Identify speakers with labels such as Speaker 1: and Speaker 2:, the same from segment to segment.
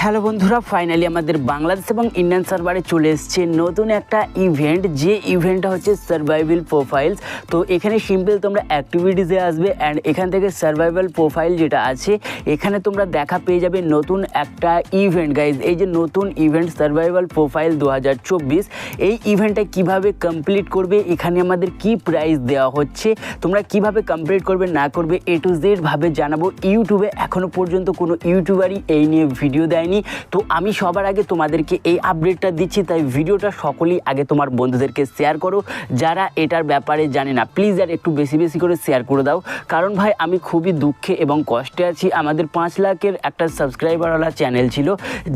Speaker 1: Hello বন্ধুরা, finally আমাদের বাংলাদেশ এবং ইন্ডিয়ান সার্ভারে চলে এসছে নতুন একটা ইভেন্ট, যে ইভেন্টটা হচ্ছে সার্ভাইভাল প্রোফাইলস। তো এখানে সিম্পল তোমরা অ্যাক্টিভিটিসে আসবে অ্যান্ড এখান থেকে সার্ভাইভাল প্রোফাইল যেটা আছে এখানে তোমরা দেখা পেয়ে যাবে নতুন একটা ইভেন্ট। গাইজ, এই যে নতুন ইভেন্ট সার্ভাইভাল প্রোফাইল 2024, এই ইভেন্টটা কিভাবে কমপ্লিট করবে, এখানে আমাদের কি প্রাইজ দেওয়া হচ্ছে, তোমরা কিভাবে কমপ্লিট করবে না করবে A to Z ভাবে জানাবো। ইউটিউবে এখনও পর্যন্ত কোনো ইউটিউবারই এই নিয়ে ভিডিও দেয়নি, তো আমি সবার আগে তোমাদেরকে এই আপডেটটা দিচ্ছি। তাই ভিডিওটা সকলেই আগে তোমার বন্ধুদেরকে শেয়ার করো, যারা এটার ব্যাপারে জানে না। প্লিজ আর একটু বেশি বেশি করে শেয়ার করে দাও, কারণ ভাই আমি খুবই দুঃখে এবং কষ্টে আছি। আমাদের 5 লাখের একটা সাবস্ক্রাইবারওয়ালা চ্যানেল ছিল,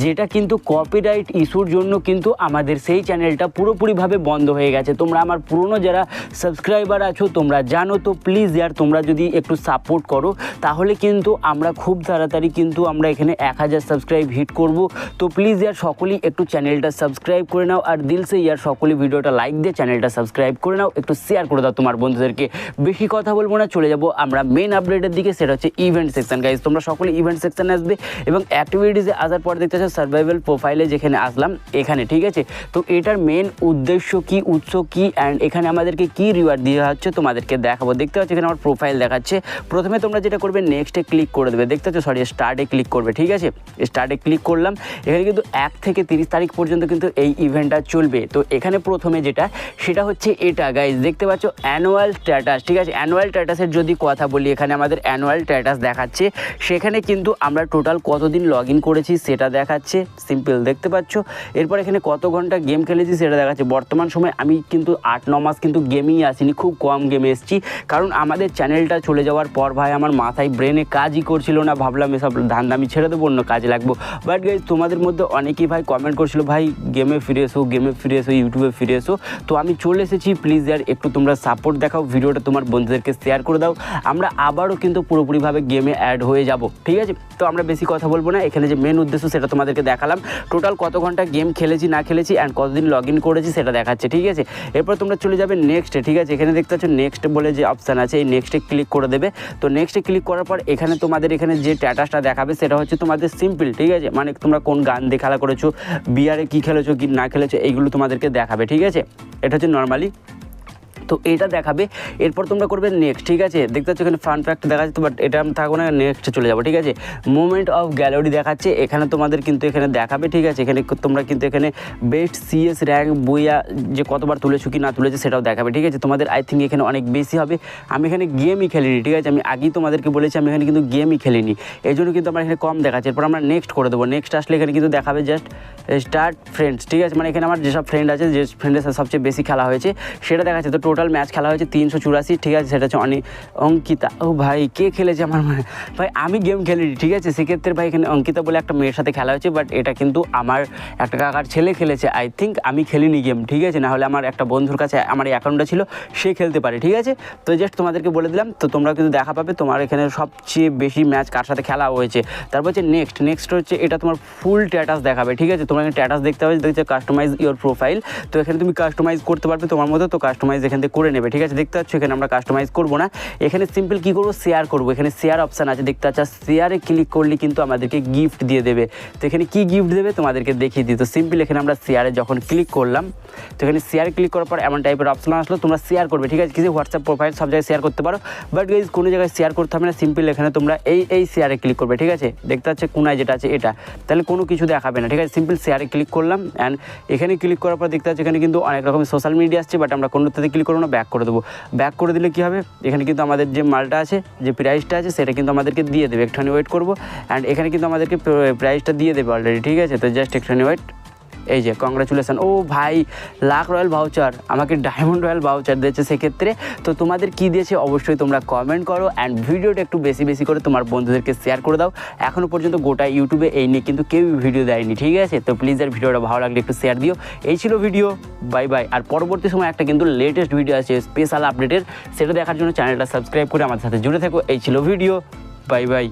Speaker 1: যেটা কিন্তু কপিরাইট ইস্যুর জন্য কিন্তু আমাদের সেই চ্যানেলটা পুরোপুরিভাবে বন্ধ হয়ে গেছে। তোমরা আমার পুরনো যারা সাবস্ক্রাইবার আছো তোমরা জানো, তো প্লিজ ইয়ার তোমরা যদি একটু সাপোর্ট করো তাহলে কিন্তু আমরা খুব তাড়াতাড়ি কিন্তু আমরা এখানে 1000 সাবস্ক্রাইব হিট করব। তো প্লিজ ইয়ার সকলেই একটু চ্যানেলটা সাবস্ক্রাইব করে নাও, আর দিল সে ইয়ার সকলেই ভিডিওটা লাইক দিয়ে চ্যানেলটা সাবস্ক্রাইব করে নাও, একটু শেয়ার করে দাও তোমার বন্ধুদেরকে। বেশি কথা বলবো না, চলে যাব আমরা মেন আপডেটের দিকে, সেটা হচ্ছে ইভেন্ট সেকশন। গাইজ, তোমরা সকলে ইভেন্ট সেকশনে আসবে এবং অ্যাক্টিভিটিসে আসার পর দেখতে পাচ্ছ সার্ভাইভাল প্রোফাইলে যেখানে আসলাম এখানে, ঠিক আছে। তো এটার মেন উদ্দেশ্য কি, উৎস কি, অ্যান্ড এখানে আমাদেরকে কি রিওয়ার্ড দেওয়া হচ্ছে তোমাদেরকে দেখাবো। দেখতে পাচ্ছ এখানে আমার প্রোফাইল দেখাচ্ছে। প্রথমে তোমরা যেটা করবে নেক্সটে ক্লিক করে দেবে, দেখতে পাচ্ছ স্টার্টে ক্লিক করবে, ঠিক আছে। স্টার্টে ক্লিক করলাম, এখানে কিন্তু 1 থেকে 30 তারিখ পর্যন্ত কিন্তু এই ইভেন্টটা চলবে। তো এখানে প্রথমে যেটা সেটা হচ্ছে এটা গাইজ, দেখতে পাচ্ছ অ্যানুয়াল স্ট্যাটাস, ঠিক আছে। অ্যানুয়াল স্ট্যাটাসের যদি কথা বলি, এখানে আমাদের অ্যানুয়াল স্ট্যাটাস দেখাচ্ছে, সেখানে কিন্তু আমরা টোটাল কতদিন লগ ইন করেছি সেটা দেখাচ্ছে, সিম্পল দেখতে পাচ্ছ। এরপর এখানে কত ঘন্টা গেম খেলেছি সেটা দেখাচ্ছে। বর্তমান সময় আমি কিন্তু 8-9 মাস কিন্তু গেমেই আসিনি, খুব কম গেমে এসেছি, কারণ আমাদের চ্যানেলটা চলে যাওয়ার পর ভাই আমার মাথায় ব্রেনে কাজই করছিল না, ভাবলাম এসব ধান্দামি ছেড়ে দেবো, অন্য কাজে লাগবো। বাট গাইজ, তোমাদের মধ্যে অনেকেই ভাই কমেন্ট করছিল ভাই গেমে ফিরে এসো, গেমে ফিরে এসো, ইউটিউবে ফিরে এসো। তো আমি চলে এসেছি, প্লিজ ইয়ার একটু তোমরা সাপোর্ট দেখাও, ভিডিওটা তোমার বন্ধুদেরকে শেয়ার করে দাও। আমরা আবারও কিন্তু পুরোপুরিভাবে গেমে অ্যাড হয়ে যাব, ঠিক আছে। তো আমরা বেশি কথা বলবো না, এখানে যে মেন উদ্দেশ্য সেটা তোমাদেরকে দেখালাম, টোটাল কত ঘন্টা গেম খেলেছি না খেলেছি অ্যান্ড কতদিন লগ ইন করেছি সেটা দেখাচ্ছে, ঠিক আছে। এরপর তোমরা চলে যাবে নেক্সটে, ঠিক আছে। এখানে দেখতে পাচ্ছ নেক্সট বলে যে অপশান আছে, এই নেক্সটে ক্লিক করে দেবে। তো নেক্সটে ক্লিক করার পর এখানে তোমাদের এখানে যে স্ট্যাটাসটা দেখাবে সেটা হচ্ছে তোমাদের সিম্পল, ঠিক আছে। মানে তোমরা কোন গান দিয়ে খেলা করেছো, বিয়ারে কী খেলেছো কি না খেলেছো, এইগুলো তোমাদেরকে দেখাবে, ঠিক আছে। এটা হচ্ছে নর্মালি, তো এটা দেখাবে। এরপর তোমরা করবে নেক্সট, ঠিক আছে। দেখতে পাচ্ছ এখানে ফান ফ্যাক্ট দেখা যাচ্ছে, বাট এটা আমি থাকবো না, নেক্সটে চলে যাবো, ঠিক আছে। মুভমেন্ট অফ গ্যালারি দেখাচ্ছে, এখানে তোমাদের কিন্তু এখানে দেখাবে, ঠিক আছে। এখানে তোমরা কিন্তু এখানে বেস্ট CS র্যাঙ্ক বইয়া যে কতবার তুলেছো কি না তুলেছে সেটাও দেখাবে, ঠিক আছে। তোমাদের আই থিঙ্ক এখানে অনেক বেশি হবে। আমি এখানে গেমই খেলিনি, ঠিক আছে। আমি আগেই তোমাদেরকে বলেছি আমি এখানে কিন্তু গেমই খেলিনি, এই জন্য কিন্তু আমার এখানে কম দেখাচ্ছে। এরপর আমরা নেক্সট করে দেবো। নেক্সট আসলে এখানে কিন্তু দেখাবে জাস্ট স্টার্ট ফ্রেন্ডস, ঠিক আছে। মানে এখানে আমার যেসব ফ্রেন্ড আছে, যে ফ্রেন্ডের সাথে সবচেয়ে বেশি খেলা হয়েছে সেটা দেখাচ্ছে। তো টোটাল ম্যাচ খেলা হয়েছে 384, ঠিক আছে। সেটা হচ্ছে অঙ্কিতা। ও ভাই, কে খেলেছে আমার মানে ভাই, আমি গেম খেলিনি, ঠিক আছে। সেক্ষেত্রে ভাই এখানে অঙ্কিতা বলে একটা মেয়ের সাথে খেলা হয়েছে, বাট এটা কিন্তু আমার একটা কাকার ছেলে খেলেছে, আই থিঙ্ক। আমি খেলিনি গেম, ঠিক আছে। না হলে আমার একটা বন্ধুর কাছে আমার অ্যাকাউন্টটা ছিল, সে খেলতে পারে, ঠিক আছে। তো জাস্ট তোমাদেরকে বলে দিলাম, তো তোমরা কিন্তু দেখা পাবে তোমার এখানে সবচেয়ে বেশি ম্যাচ কার সাথে খেলা হয়েছে। তারপর হচ্ছে নেক্সট হচ্ছে এটা তোমার ফুল স্ট্যাটাস দেখাবে, ঠিক আছে। তোমার এখানে স্ট্যাটাস দেখতে হবে, দেখছে কাস্টমাইজ ইওর প্রোফাইল। তো এখানে তুমি কাস্টমাইজ করতে পারবে তোমার মতো, তো কাস্টমাইজ এখান থেকে করে নেবে, ঠিক আছে। দেখতে পাচ্ছ এখানে আমরা কাস্টমাইজ করবো না, এখানে সিম্পল কী করবো, শেয়ার করবো। এখানে শেয়ার অপশান আছে, দেখতে পাচ্ছ। শেয়ারে ক্লিক করলে কিন্তু আমাদেরকে গিফট দিয়ে দেবে। তো এখানে কী গিফট দেবে তোমাদেরকে দেখিয়ে দিই। তো সিম্পল এখানে আমরা শেয়ারে যখন ক্লিক করলাম, তো এখানে শেয়ারে ক্লিক করার পর এমন টাইপের অপশান আসলো, তোমরা শেয়ার করবে, ঠিক আছে। কিছু হোয়াটসঅ্যাপ প্রোফাইল সব জায়গায় শেয়ার করতে পারো, বাট গাইজ কোনো জায়গায় শেয়ার করতে হবে না। সিম্পল এখানে তোমরা এই শেয়ারে ক্লিক করবে, ঠিক আছে। দেখতে পাচ্ছ কোনায় যেটা আছে এটা, তাহলে কোনো কিছু দেখাবে না, ঠিক আছে। সিম্পল শেয়ারে ক্লিক করলাম অ্যান্ড এখানে ক্লিক করার পর দেখতে পাচ্ছ এখানে কিন্তু অনেক রকমের সোশ্যাল মিডিয়া আসছে, বাট আমরা কোনোটাতে ক্লিক করবো না, ব্যাক করে দেবো। ব্যাক করে দিলে কী হবে, এখানে কিন্তু আমাদের যে মালটা আছে, যে প্রাইসটা আছে সেটা কিন্তু আমাদেরকে দিয়ে দেবে। একটুখানি ওয়েট করবো অ্যান্ড এখানে কিন্তু আমাদেরকে প্রাইসটা দিয়ে দেবে অলরেডি, ঠিক আছে। তো জাস্ট একটুখানি ওয়েট, এই যে কংগ্রাচুলেশন। ও ভাই, লাখ রয়্যাল ভাউচার, আমাকে ডায়মন্ড রয়্যাল ভাউচার দিয়েছে সেক্ষেত্রে। তো তোমাদের কী দিয়েছে অবশ্যই তোমরা কমেন্ট করো অ্যান্ড ভিডিওটা একটু বেশি বেশি করে তোমার বন্ধুদেরকে শেয়ার করে দাও। এখনও পর্যন্ত গোটা ইউটিউবে এই নিয়ে কিন্তু কেউ ভিডিও দেয়নি, ঠিক আছে। তো প্লিজ আর ভিডিওটা ভালো লাগলে একটু শেয়ার দিও। এই ছিল ভিডিও, বাই বাই। আর পরবর্তী সময় একটা কিন্তু লেটেস্ট ভিডিও আছে স্পেশাল আপডেটের, সেটা দেখার জন্য চ্যানেলটা সাবস্ক্রাইব করে আমাদের সাথে জুড়ে থাকো। এই ছিল ভিডিও, বাই বাই।